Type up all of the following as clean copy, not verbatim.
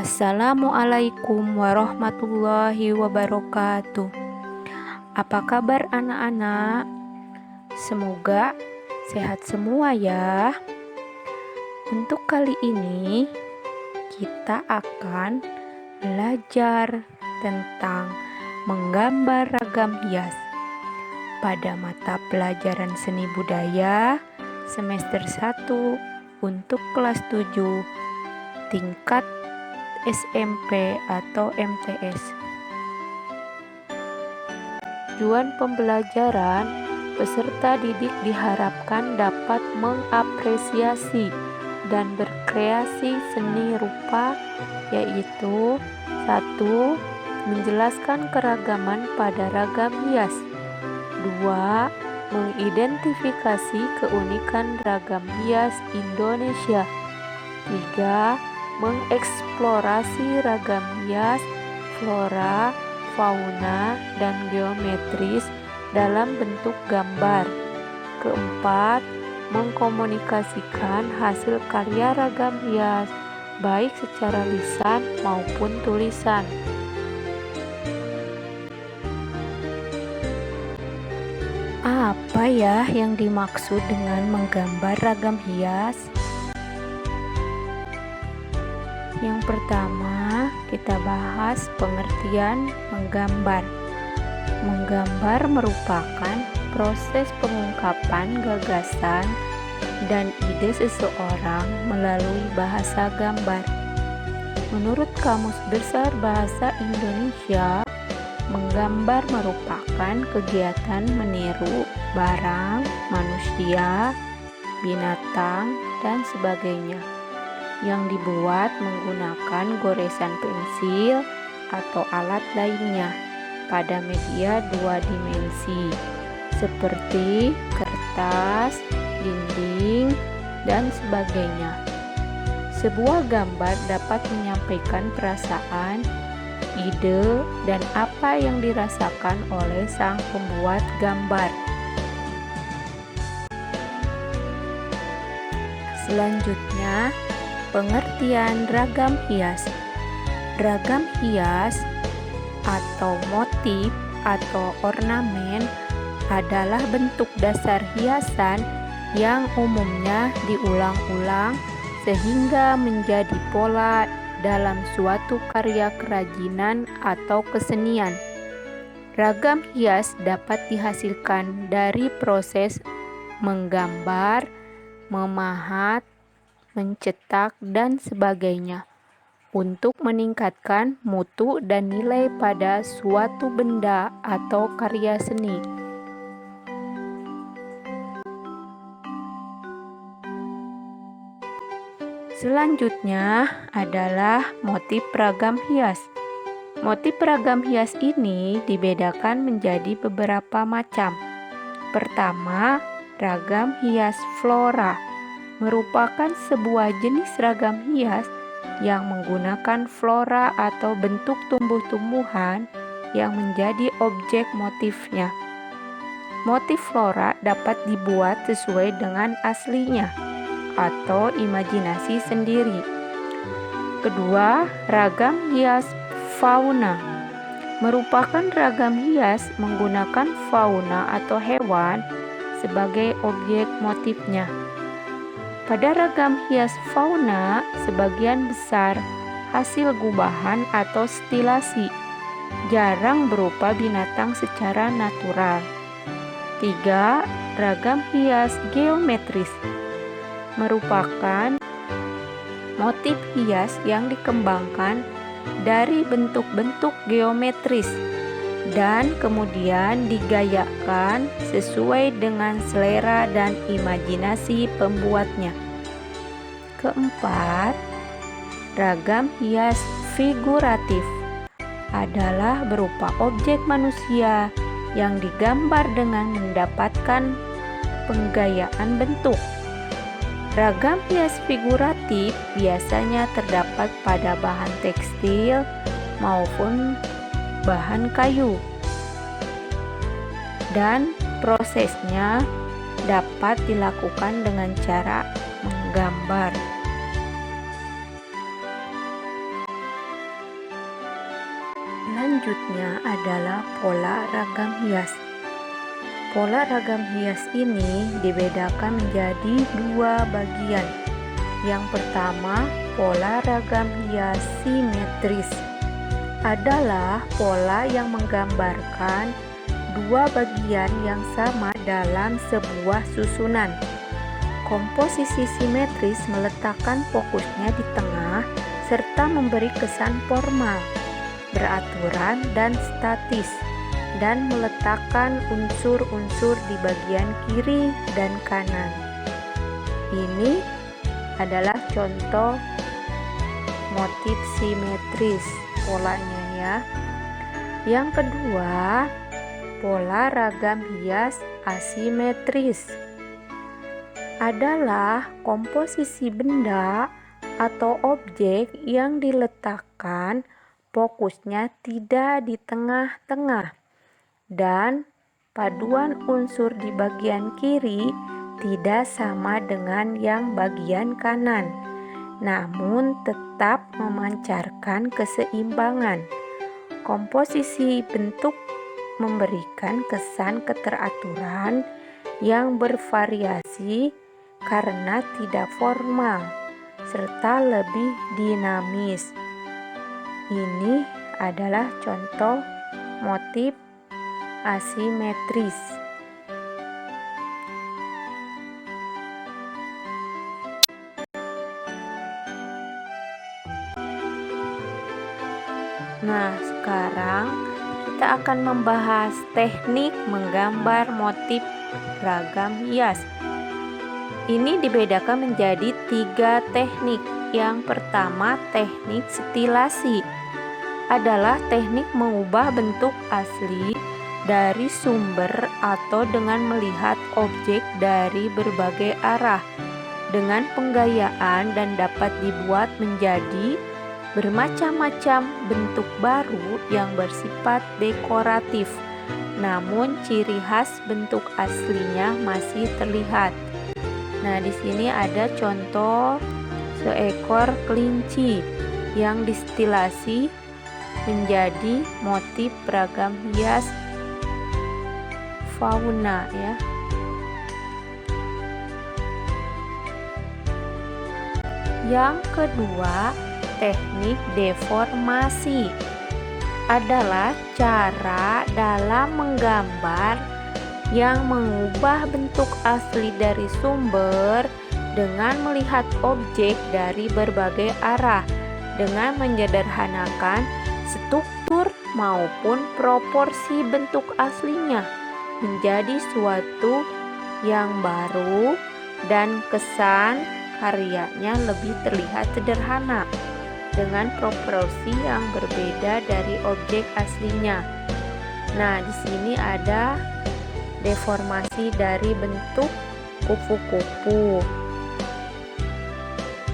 Assalamualaikum warahmatullahi wabarakatuh. Apa kabar anak-anak? Semoga sehat semua ya. Untuk kali ini kita akan belajar tentang menggambar ragam hias pada mata pelajaran seni budaya semester 1 untuk kelas 7 tingkat SMP atau MTS. Tujuan pembelajaran, peserta didik diharapkan dapat mengapresiasi dan berkreasi seni rupa, yaitu 1. Menjelaskan keragaman pada ragam hias. 2. Mengidentifikasi keunikan ragam hias Indonesia. 3. Mengeksplorasi ragam hias, flora, fauna, dan geometris dalam bentuk gambar. 4. Mengkomunikasikan hasil karya ragam hias, baik secara lisan maupun tulisan. Apa ya yang dimaksud dengan menggambar ragam hias? Yang pertama, kita bahas pengertian menggambar. Menggambar merupakan proses pengungkapan gagasan dan ide seseorang melalui bahasa gambar. Menurut Kamus Besar Bahasa Indonesia, menggambar merupakan kegiatan meniru barang, manusia, binatang, dan sebagainya yang dibuat menggunakan goresan pensil atau alat lainnya pada media 2 dimensi seperti kertas, dinding, dan sebagainya. Sebuah gambar dapat menyampaikan perasaan, ide, dan apa yang dirasakan oleh sang pembuat gambar. Selanjutnya, pengertian ragam hias. Ragam hias atau motif atau ornamen adalah bentuk dasar hiasan yang umumnya diulang-ulang sehingga menjadi pola dalam suatu karya kerajinan atau kesenian. Ragam hias dapat dihasilkan dari proses menggambar, memahat, mencetak, dan sebagainya untuk meningkatkan mutu dan nilai pada suatu benda atau karya seni. Selanjutnya adalah motif ragam hias. Motif ragam hias ini dibedakan menjadi beberapa macam. Pertama, ragam hias flora merupakan sebuah jenis ragam hias yang menggunakan flora atau bentuk tumbuh-tumbuhan yang menjadi objek motifnya. Motif flora dapat dibuat sesuai dengan aslinya atau imajinasi sendiri. Kedua, ragam hias fauna merupakan ragam hias menggunakan fauna atau hewan sebagai objek motifnya. Pada ragam hias fauna, sebagian besar hasil gubahan atau stilasi, jarang berupa binatang secara natural. 3. Ragam hias geometris merupakan motif hias yang dikembangkan dari bentuk-bentuk geometris dan kemudian digayakan sesuai dengan selera dan imajinasi pembuatnya. Keempat, ragam hias figuratif adalah berupa objek manusia yang digambar dengan mendapatkan penggayaan bentuk. Ragam hias figuratif biasanya terdapat pada bahan tekstil maupun bahan kayu, dan prosesnya dapat dilakukan dengan cara menggambar. Selanjutnya adalah pola ragam hias. Pola ragam hias ini dibedakan menjadi dua bagian. Yang pertama, pola ragam hias simetris adalah pola yang menggambarkan dua bagian yang sama dalam sebuah susunan. Komposisi simetris meletakkan fokusnya di tengah serta memberi kesan formal, beraturan, dan statis, dan meletakkan unsur-unsur di bagian kiri dan kanan. Ini adalah contoh motif simetris polanya ya. Yang kedua, pola ragam hias asimetris adalah komposisi benda atau objek yang diletakkan fokusnya tidak di tengah-tengah dan paduan unsur di bagian kiri tidak sama dengan yang bagian kanan, namun tetap memancarkan keseimbangan. Komposisi bentuk memberikan kesan keteraturan yang bervariasi karena tidak formal serta lebih dinamis. Ini adalah contoh motif asimetris. Nah, sekarang kita akan membahas teknik menggambar motif ragam hias. Ini dibedakan menjadi 3 teknik. Yang pertama, teknik stilasi adalah teknik mengubah bentuk asli dari sumber atau dengan melihat objek dari berbagai arah dengan penggayaan dan dapat dibuat menjadi bermacam-macam bentuk baru yang bersifat dekoratif, namun ciri khas bentuk aslinya masih terlihat. Nah, di sini ada contoh seekor kelinci yang distilasi menjadi motif ragam hias fauna ya. Yang kedua, teknik deformasi adalah cara dalam menggambar yang mengubah bentuk asli dari sumber dengan melihat objek dari berbagai arah dengan menyederhanakan struktur maupun proporsi bentuk aslinya menjadi suatu yang baru dan kesan karyanya lebih terlihat sederhana dengan proporsi yang berbeda dari objek aslinya. Nah, di sini ada deformasi dari bentuk kupu-kupu.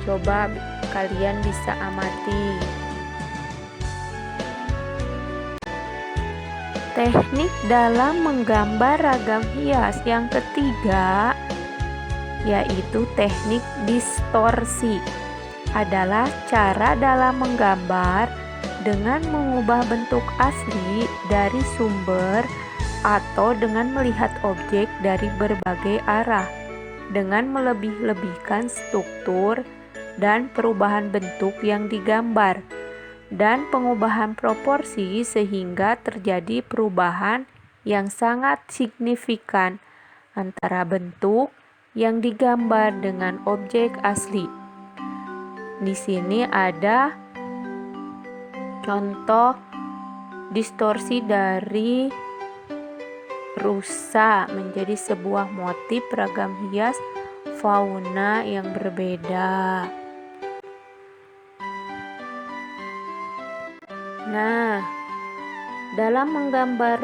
Coba kalian bisa amati. Teknik dalam menggambar ragam hias yang ketiga yaitu teknik distorsi adalah cara dalam menggambar dengan mengubah bentuk asli dari sumber atau dengan melihat objek dari berbagai arah dengan melebih-lebihkan struktur dan perubahan bentuk yang digambar dan pengubahan proporsi sehingga terjadi perubahan yang sangat signifikan antara bentuk yang digambar dengan objek asli. Di sini ada contoh distorsi dari rusa menjadi sebuah motif ragam hias fauna yang berbeda. Nah, dalam menggambar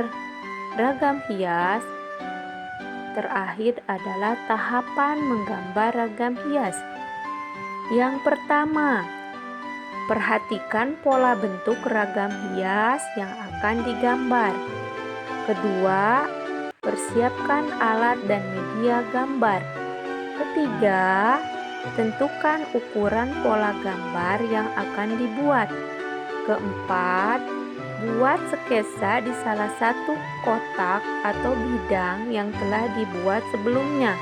ragam hias, terakhir adalah tahapan menggambar ragam hias. Yang pertama, perhatikan pola bentuk ragam hias yang akan digambar. Kedua, persiapkan alat dan media gambar. Ketiga, tentukan ukuran pola gambar yang akan dibuat. Keempat, Buat sketsa di salah satu kotak atau bidang yang telah dibuat sebelumnya.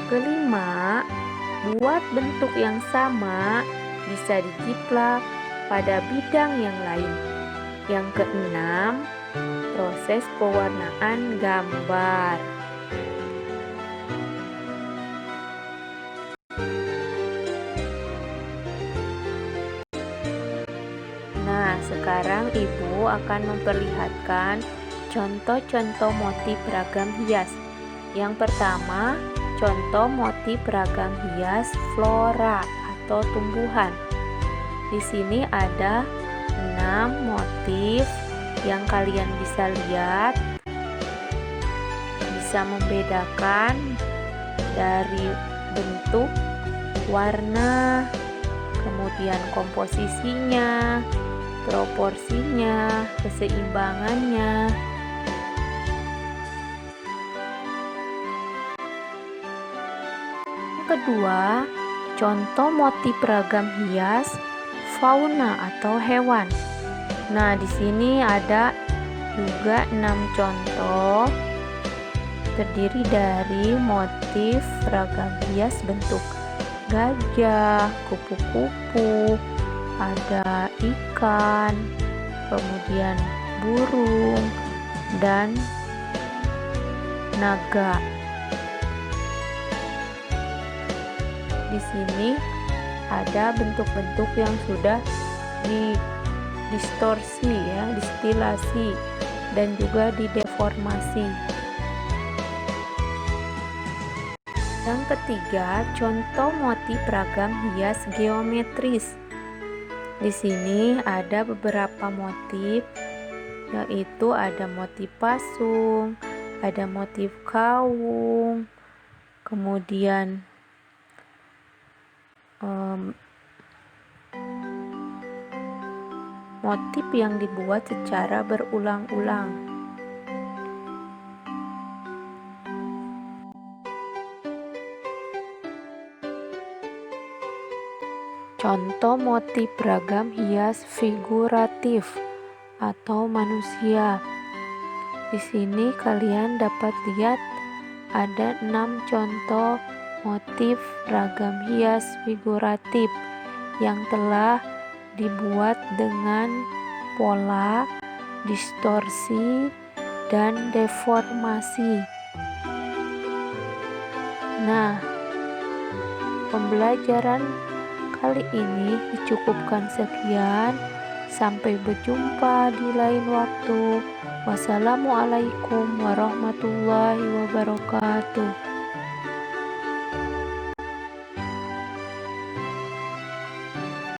Kelima, buat bentuk yang sama bisa dijiplak pada bidang yang lain. Yang keenam, proses pewarnaan gambar. Nah, sekarang Ibu akan memperlihatkan contoh-contoh motif ragam hias. Yang pertama, contoh motif ragam hias flora atau tumbuhan. Di sini ada 6 motif yang kalian bisa lihat, bisa membedakan dari bentuk, warna, kemudian komposisinya, proporsinya, keseimbangannya. Yang kedua, contoh motif ragam hias fauna atau hewan. Nah, di sini ada juga 6 contoh terdiri dari motif ragam hias bentuk gajah, kupu-kupu, ada ikan, kemudian burung, dan naga. Di sini ada bentuk-bentuk yang sudah distorsi ya, distilasi dan juga dideformasi. Yang ketiga, contoh motif ragam hias geometris. Di sini ada beberapa motif, yaitu ada motif pasung, ada motif kawung, kemudian motif yang dibuat secara berulang-ulang. Contoh motif ragam hias figuratif atau manusia. Di sini kalian dapat lihat ada 6 contoh motif ragam hias figuratif yang telah dibuat dengan pola, distorsi, dan deformasi. Nah, pembelajaran kali ini dicukupkan sekian. Sampai berjumpa di lain waktu. Wassalamualaikum warahmatullahi wabarakatuh.